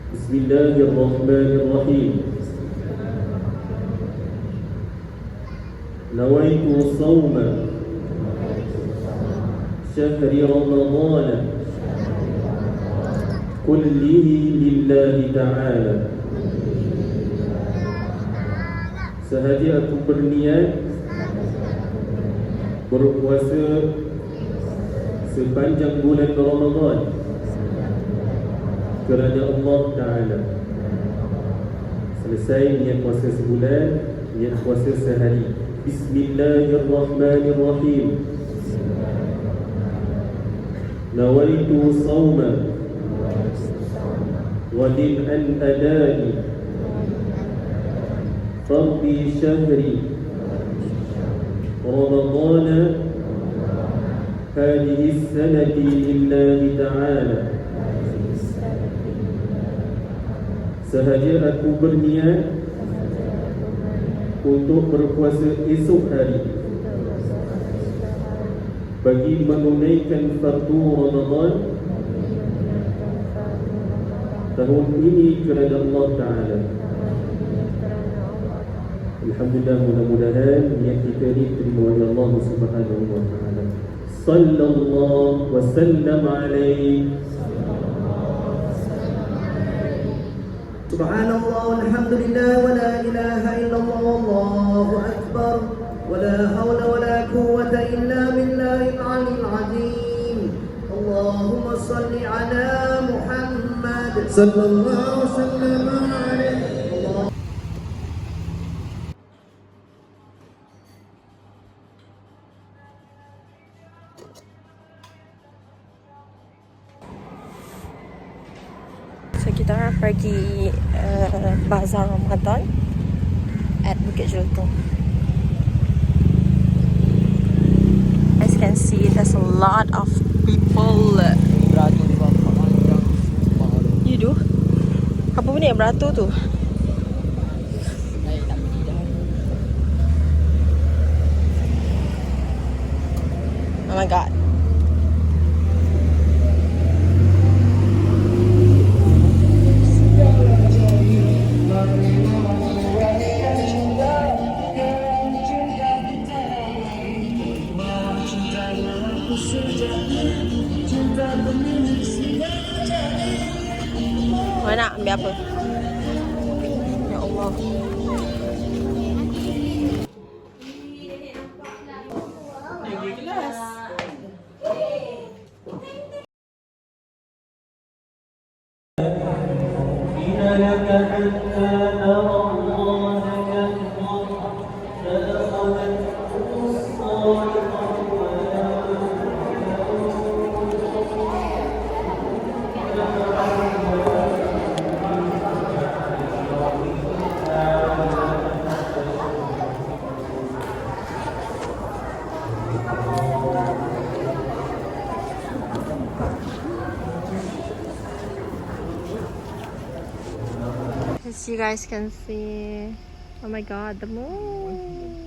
بسم الله الرحمن الرحيم نويت صوم شهر رمضان كله لله تعالى. Sahaja aku berniat berpuasa sepanjang bulan Ramadan kerana Allah Ta'ala. Selesai niat puasa sebulan, niat puasa sehari. Bismillahirrahmanirrahim. Nawaitu sawma wadin an adani fardi syahri Ramadana hadhihi sanati lillahi ta'ala. Sahaja aku berniat untuk berpuasa esok hari bagi menunaikan fardu Ramadan tahun ini kerana Allah Ta'ala. Alhamdulillah, mudah-mudahan niat kita ni terima oleh Allah Subhanahu wa Ta'ala. Sallallahu wa sallam alaihi. Subhanallah walhamdulillah wa la ilaha illallah wallahu akbar wa la hawla wa la quwwata illa billahil aliyyil azim. Allahumma salli ala Muhammad sallallahu wasallam alaihi. So kita orang pergi Bazar Ramadan at Bukit Jelutong. As you can see, there's a lot of people. You do? Apa benda yang beratur tu? Oh my god. Mana nak ambil apa? Ya Allah. Lagi kelas. As you guys can see, oh my god, the moon.